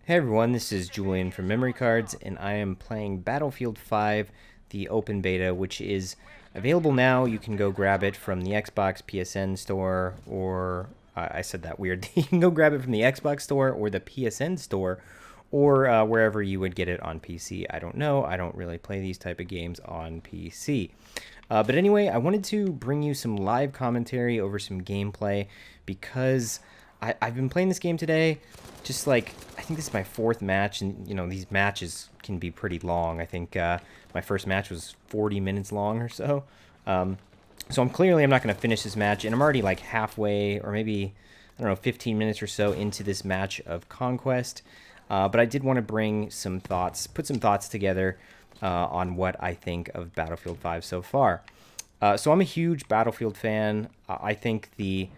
Hey everyone, this is Julien from Memory Cards, and I am playing Battlefield 5, the open beta, which is available now. You can go grab it from the Xbox PSN store, or I said that weird. You can go grab it from the Xbox store or the PSN store, or wherever you would get it on PC. I don't know. I don't really play these type of games on PC. But anyway, I wanted to bring you some live commentary over some gameplay because I've been playing this game today. Just like, I think this is my fourth match, and these matches can be pretty long. I think my first match was 40 minutes long or so. So I'm not going to finish this match, and I'm already like halfway, or maybe, I don't know, 15 minutes or so into this match of Conquest. But I did want to bring some thoughts, put some thoughts together on what I think of Battlefield 5 so far. So I'm a huge Battlefield fan. I think the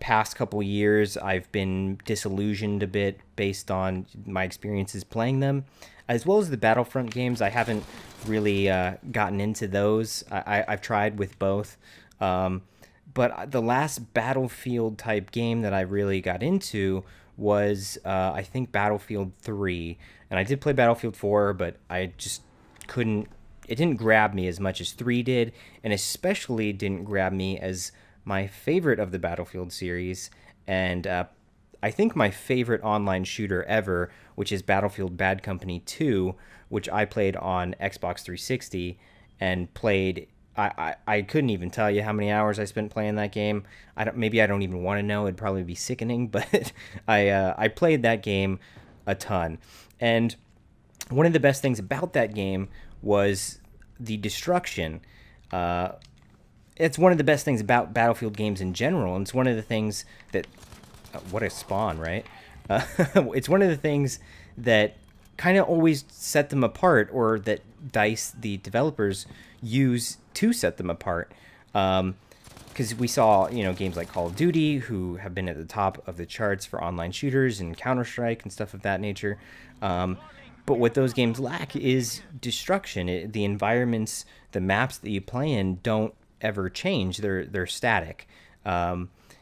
past couple years I've been disillusioned a bit based on my experiences playing them, as well as the Battlefront games. I haven't really gotten into those. I've tried with both, but the last Battlefield type game that I really got into was I think Battlefield 3, and I did play Battlefield 4, but I just couldn't, it didn't grab me as much as 3 did, and especially didn't grab me as my favorite of the Battlefield series, and I think my favorite online shooter ever, which is Battlefield Bad Company 2, which I played on Xbox 360 and played. I couldn't even tell you how many hours I spent playing that game. Maybe I don't even want to know. It'd probably be sickening, but I played that game a ton. And one of the best things about that game was the destruction. It's one of the best things about Battlefield games in general, and it's one of the things that what a spawn, right? It's one of the things that kind of always set them apart, or that DICE, the developers, use to set them apart. Because we saw, games like Call of Duty, who have been at the top of the charts for online shooters, and Counter-Strike and stuff of that nature. But what those games lack is destruction. The environments, the maps that you play in don't ever change. They're static.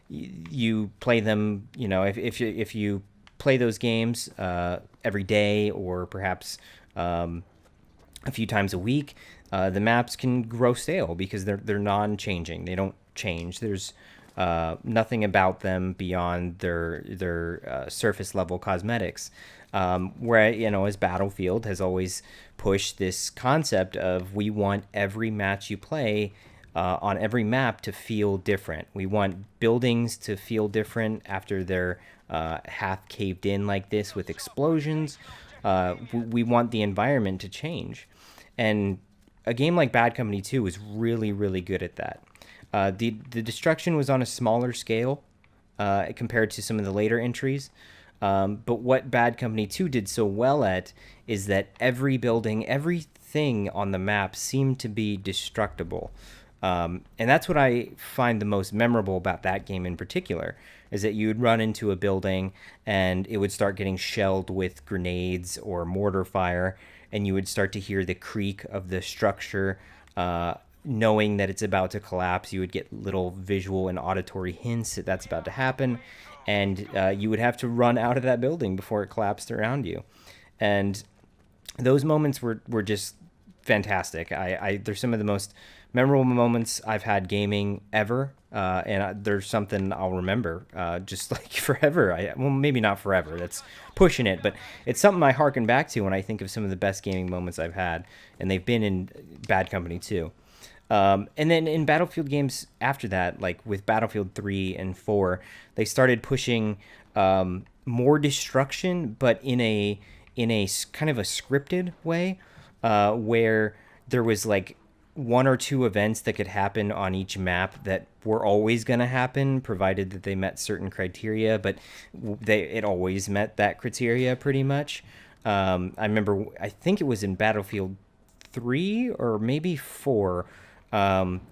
You play them, if you play those games every day, or perhaps a few times a week, the maps can grow stale because they're non-changing. They don't change. There's nothing about them beyond their surface level cosmetics. Where, as Battlefield has always pushed this concept of, we want every match you play on every map to feel different. We want buildings to feel different after they're half caved in like this with explosions. We want the environment to change. And a game like Bad Company 2 was really, really good at that. The destruction was on a smaller scale compared to some of the later entries. But what Bad Company 2 did so well at is that every building, everything on the map seemed to be destructible. And that's what I find the most memorable about that game in particular, is that you would run into a building and it would start getting shelled with grenades or mortar fire, and you would start to hear the creak of the structure, knowing that it's about to collapse. You would get little visual and auditory hints that that's about to happen, and you would have to run out of that building before it collapsed around you. And those moments were just fantastic. They're some of the most memorable moments I've had gaming ever, and there's something I'll remember just like forever. Well, maybe not forever, that's pushing it, but it's something I harken back to when I think of some of the best gaming moments I've had, and they've been in Bad Company 2. And then in Battlefield games after that, like with Battlefield 3 and 4, they started pushing more destruction, but in a kind of a scripted way, where there was like one or two events that could happen on each map that were always going to happen, provided that they met certain criteria, but it always met that criteria pretty much. I remember, I think it was in Battlefield 3 or maybe 4.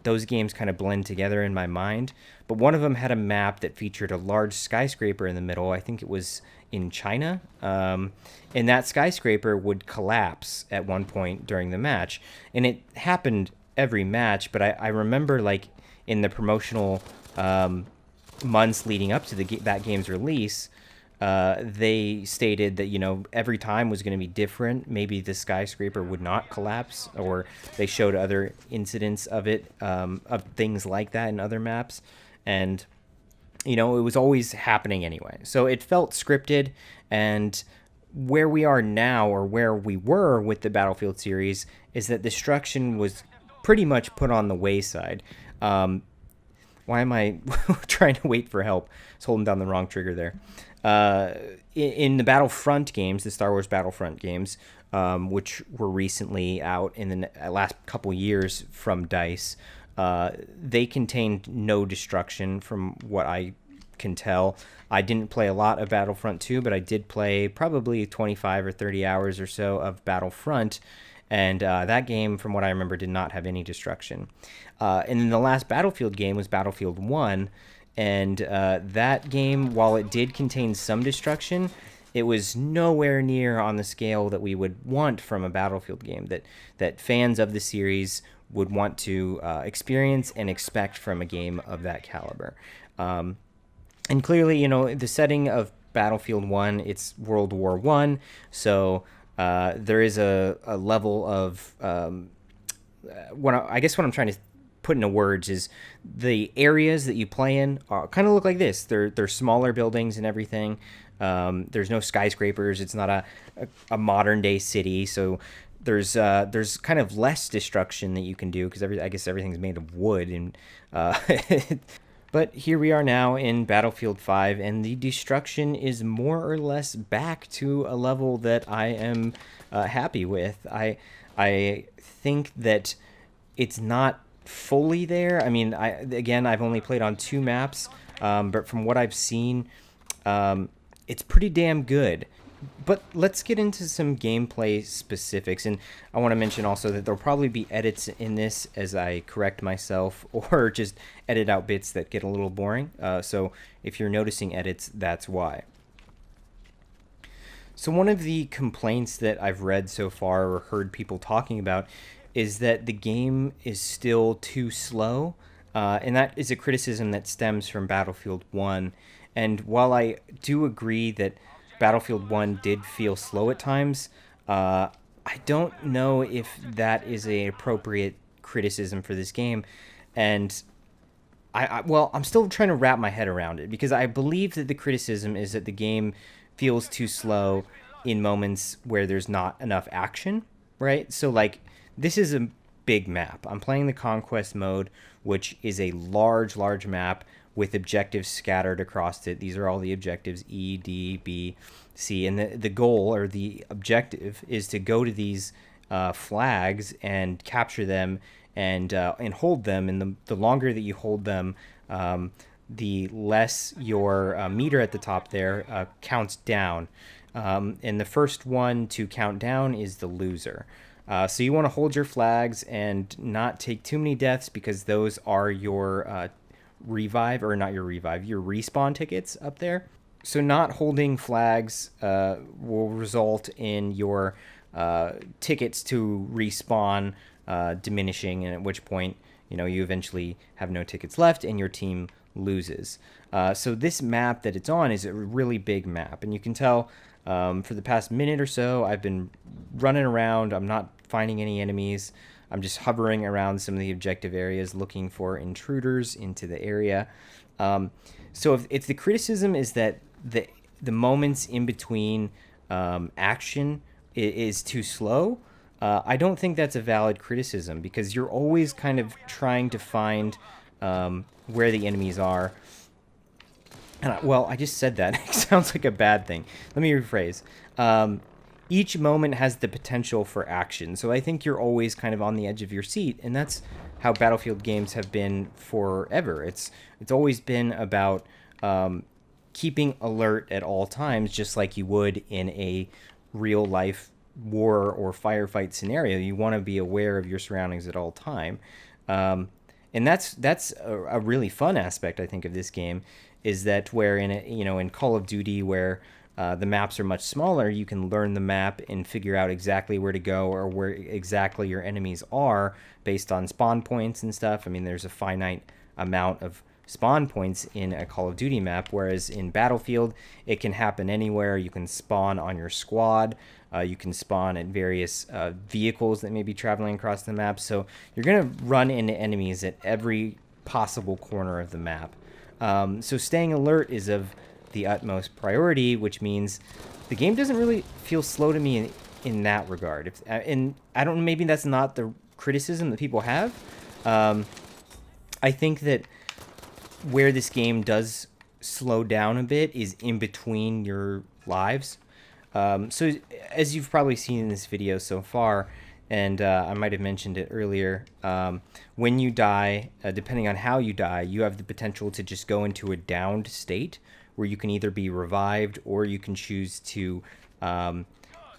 Those games kind of blend together in my mind, but one of them had a map that featured a large skyscraper in the middle. I think it was in China, and that skyscraper would collapse at one point during the match, and it happened every match. But I remember, like, in the promotional months leading up to that game's release, they stated that, you know, every time was going to be different. Maybe the skyscraper would not collapse, or they showed other incidents of it, of things like that in other maps. And, you know, it was always happening anyway. So it felt scripted. And where we are now, or where we were with the Battlefield series, is that destruction was pretty much put on the wayside. Why am I trying to wait for help? I was holding down the wrong trigger there. In the Battlefront games, the Star Wars Battlefront games, which were recently out in the last couple years from DICE, they contained no destruction from what I can tell. I didn't play a lot of Battlefront 2, but I did play probably 25 or 30 hours or so of Battlefront, and that game, from what I remember, did not have any destruction. And then the last Battlefield game was Battlefield 1, and that game, while it did contain some destruction, it was nowhere near on the scale that we would want from a Battlefield game, that fans of the series would want to experience and expect from a game of that caliber. And clearly, you know, the setting of Battlefield 1, it's World War I, so there is a level of... what I'm trying to put into words is the areas that you play in kind of look like this. They're smaller buildings and everything. There's no skyscrapers. It's not a modern day city, so there's kind of less destruction that you can do, because I guess everything's made of wood. And but here we are now in Battlefield 5, and the destruction is more or less back to a level that I am happy with. I think that it's not fully there. I mean, I've only played on 2 maps, but from what I've seen, it's pretty damn good. But let's get into some gameplay specifics, and I want to mention also that there'll probably be edits in this as I correct myself, or just edit out bits that get a little boring. So if you're noticing edits, that's why. So one of the complaints that I've read so far, or heard people talking about, is that the game is still too slow, and that is a criticism that stems from Battlefield 1. And while I do agree that Battlefield 1 did feel slow at times, I don't know if that is an appropriate criticism for this game. And I'm still trying to wrap my head around it, because I believe that the criticism is that the game feels too slow in moments where there's not enough action, right? So, like, this is a big map. I'm playing the Conquest mode, which is a large map with objectives scattered across it. These are all the objectives: E, D, B, C. And the goal, or the objective, is to go to these flags and capture them and hold them. And the longer that you hold them, the less your meter at the top there counts down. And the first one to count down is the loser. So you want to hold your flags and not take too many deaths, because those are your your respawn tickets up there. So not holding flags will result in your tickets to respawn diminishing, and at which point, you know, you eventually have no tickets left and your team loses. So this map that it's on is a really big map, and you can tell for the past minute or so I've been running around. I'm not finding any enemies. I'm just hovering around some of the objective areas looking for intruders into the area. So if the criticism is that the moments in between action is too slow, I don't think that's a valid criticism, because you're always kind of trying to find where the enemies are. And I just said that. It sounds like a bad thing. Let me rephrase. Each moment has the potential for action, so I think you're always kind of on the edge of your seat, and that's how Battlefield games have been forever. It's always been about keeping alert at all times, just like you would in a real-life war or firefight scenario. You want to be aware of your surroundings at all time, and that's a really fun aspect, I think, of this game, is that where in Call of Duty, where the maps are much smaller, you can learn the map and figure out exactly where to go, or where exactly your enemies are based on spawn points and stuff. I mean, there's a finite amount of spawn points in a Call of Duty map, whereas in Battlefield, it can happen anywhere. You can spawn on your squad. You can spawn at various vehicles that may be traveling across the map. So you're going to run into enemies at every possible corner of the map. So staying alert is of the utmost priority, which means the game doesn't really feel slow to me in that regard. And I don't know, maybe that's not the criticism that people have. I think that where this game does slow down a bit is in between your lives. So as you've probably seen in this video so far, and I might have mentioned it earlier, when you die, depending on how you die, you have the potential to just go into a downed state where you can either be revived or you can choose to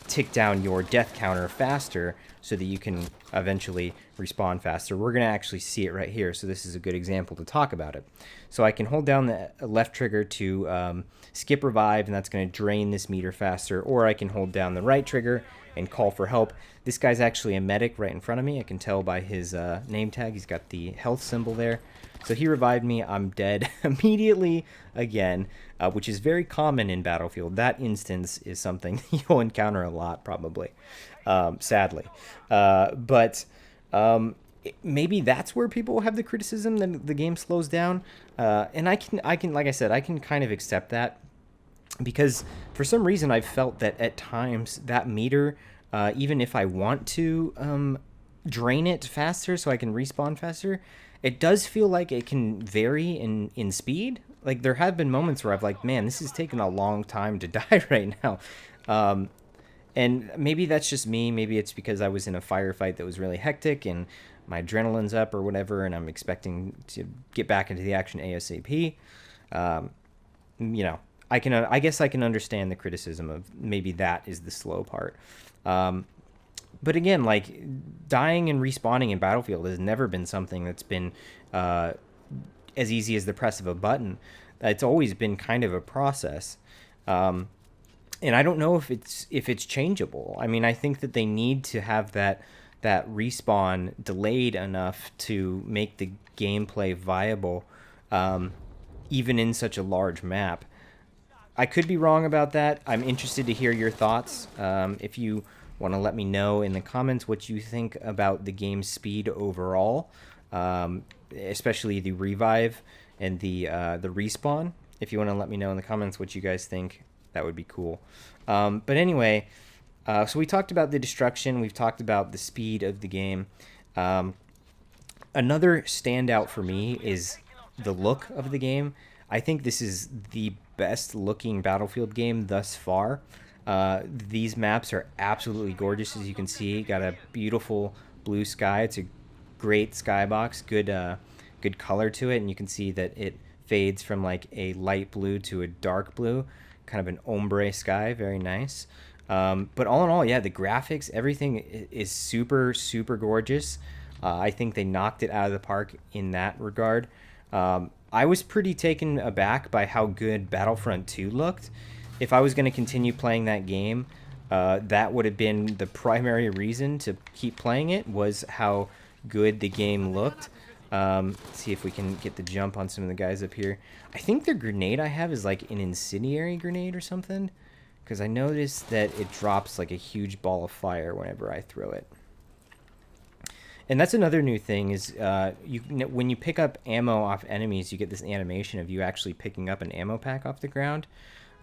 tick down your death counter faster so that you can eventually respawn faster. We're going to actually see it right here, so this is a good example to talk about it. So I can hold down the left trigger to skip revive, and that's going to drain this meter faster, or I can hold down the right trigger and call for help. This guy's actually a medic right in front of me. I can tell by his name tag. He's got the health symbol there. So he revived me. I'm dead immediately again, which is very common in Battlefield. That instance is something you'll encounter a lot, probably, sadly. But maybe that's where people have the criticism that the game slows down. And I can, like I said, I can kind of accept that, because for some reason I've felt that at times that meter, even if I want to drain it faster so I can respawn faster, it does feel like it can vary in speed. Like, there have been moments where I've like, man, this is taking a long time to die right now. And maybe that's just me. Maybe it's because I was in a firefight that was really hectic and my adrenaline's up or whatever, and I'm expecting to get back into the action ASAP. You know, I guess I can understand the criticism of maybe that is the slow part. But again, like, dying and respawning in Battlefield has never been something that's been as easy as the press of a button. It's always been kind of a process. And I don't know if it's changeable. I mean, I think that they need to have that respawn delayed enough to make the gameplay viable, even in such a large map. I could be wrong about that. I'm interested to hear your thoughts. If you want to let me know in the comments what you think about the game's speed overall, especially the revive and the respawn. If you want to let me know in the comments what you guys think, that would be cool. But anyway, so we talked about the destruction. We've talked about the speed of the game. Another standout for me is the look of the game. I think this is the best looking Battlefield game thus far. These maps are absolutely gorgeous, as you can see. Got a beautiful blue sky. It's a great skybox, good color to it, and you can see that it fades from like a light blue to a dark blue, kind of an ombre sky. Very nice. But all in all, yeah, the graphics, everything is super, super gorgeous. I think they knocked it out of the park in that regard. I was pretty taken aback by how good Battlefront 2 looked. If I was going to continue playing that game, that would have been the primary reason to keep playing it, was how good the game looked. Let's see if we can get the jump on some of the guys up here. I think the grenade I have is like an incendiary grenade or something, because I noticed that it drops like a huge ball of fire whenever I throw it. And that's another new thing is when you pick up ammo off enemies, you get this animation of you actually picking up an ammo pack off the ground.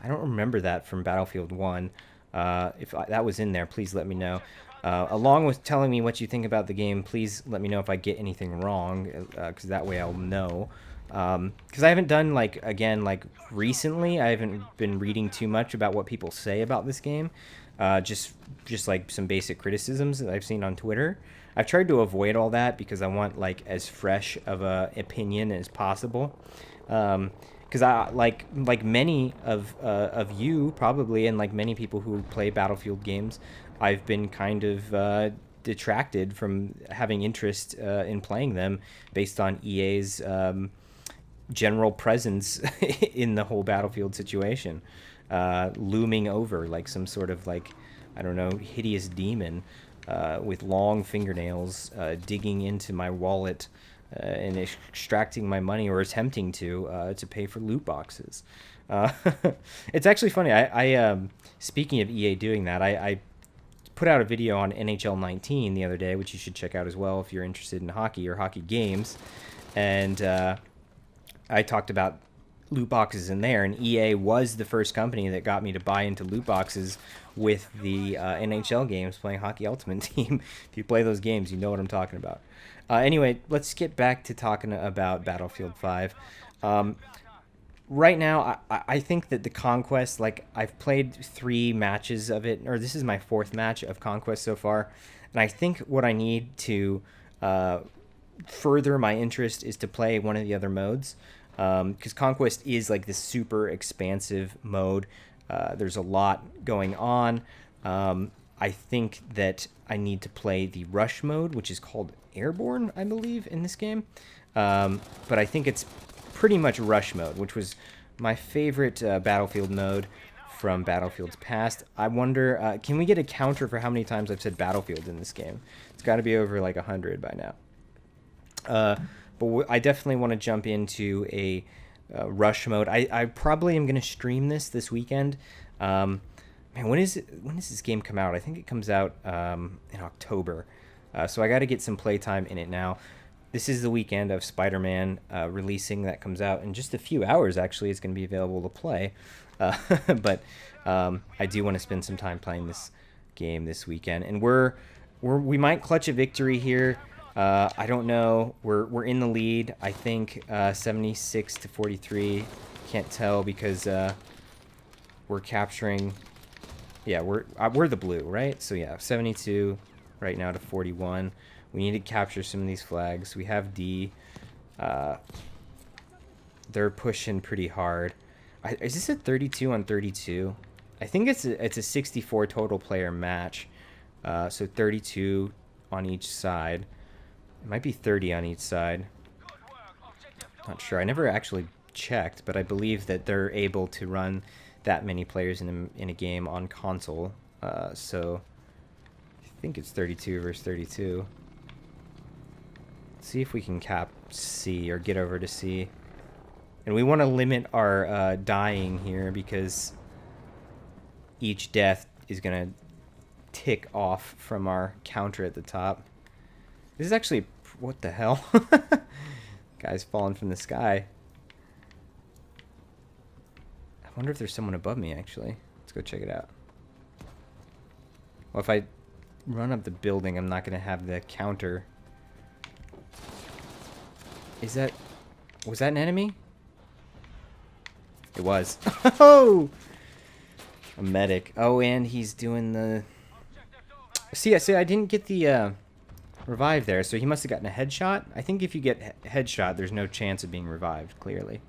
I don't remember that from Battlefield 1. If that was in there, please let me know. Along with telling me what you think about the game, please let me know if I get anything wrong, because that way I'll know. Because I haven't done, like, again, like, recently, I haven't been reading too much about what people say about this game. Just like some basic criticisms that I've seen on Twitter. I've tried to avoid all that because I want, like, as fresh of a opinion as possible. Because I like many of you probably, and like many people who play Battlefield games, I've been kind of detracted from having interest in playing them based on EA's general presence in the whole Battlefield situation, looming over like some sort of, like, I don't know, hideous demon with long fingernails digging into my wallet and extracting my money, or attempting to pay for loot boxes. Uh, it's actually funny. Speaking of EA doing that, I put out a video on NHL 19 the other day, which you should check out as well if you're interested in hockey or hockey games. And I talked about loot boxes in there, and EA was the first company that got me to buy into loot boxes with the NHL games, playing Hockey Ultimate Team. If you play those games, you know what I'm talking about. Anyway, let's get back to talking about Battlefield 5. Right now, I think that the Conquest, like, I've played 3 matches of it, or this is my 4th match of Conquest so far, and I think what I need to further my interest is to play one of the other modes, because Conquest is like this super expansive mode. There's a lot going on. I think that I need to play the Rush mode, which is called Airborne, I believe, in this game. But I think it's pretty much Rush mode, which was my favorite Battlefield mode from Battlefield's past. I wonder, can we get a counter for how many times I've said Battlefield in this game? It's got to be over like 100 by now. But I definitely want to jump into a Rush mode. I probably am going to stream this weekend. Man, when does this game come out? I think it comes out in October. So I got to get some playtime in it now. This is the weekend of Spider-Man releasing. That comes out in just a few hours, actually. It's going to be available to play. But I do want to spend some time playing this game this weekend. And we might clutch a victory here. I don't know. We're in the lead, I think, 76-43. Can't tell because we're capturing. Yeah, we're the blue, right? So yeah, 72 right now to 41. We need to capture some of these flags. We have D. They're pushing pretty hard. Is this a 32 on 32? I think it's a 64 total player match. So 32 on each side. It might be 30 on each side. Not sure. I never actually checked, but I believe that they're able to run that many players in a game on console. So I think it's 32 versus 32. Let's see if we can cap C or get over to C. And we want to limit our dying here because each death is going to tick off from our counter at the top. This is actually... What the hell? Guy's falling from the sky. I wonder if there's someone above me, actually. Let's go check it out. Well, if I run up the building, I'm not going to have the counter. Is that... Was that an enemy? It was. Oh! A medic. Oh, and he's doing the... See, I didn't get the revive there, so he must have gotten a headshot. I think if you get headshot, there's no chance of being revived, clearly.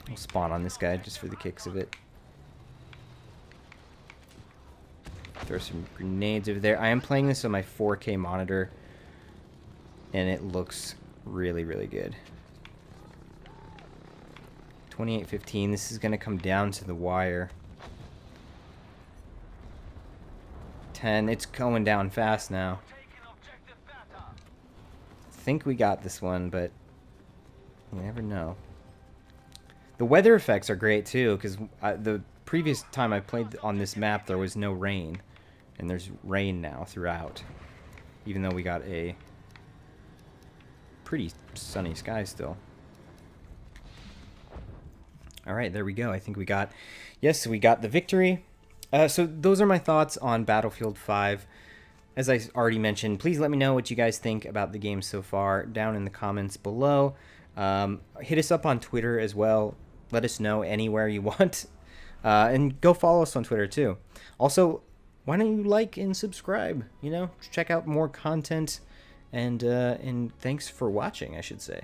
We'll spawn on this guy just for the kicks of it. Throw some grenades over there. I am playing this on my 4K monitor, and it looks really, really good. 28-15. This is going to come down to the wire. 10. It's going down fast now. I think we got this one, but you never know. The weather effects are great too, because the previous time I played on this map there was no rain, and there's rain now throughout, even though we got a pretty sunny sky still. Alright, there we go. I think we got... Yes, we got the victory. So those are my thoughts on Battlefield 5. As I already mentioned, please let me know what you guys think about the game so far down in the comments below. Hit us up on Twitter as well. Let us know anywhere you want. And go follow us on Twitter too. Also, why don't you like and subscribe? You know, check out more content. And thanks for watching, I should say.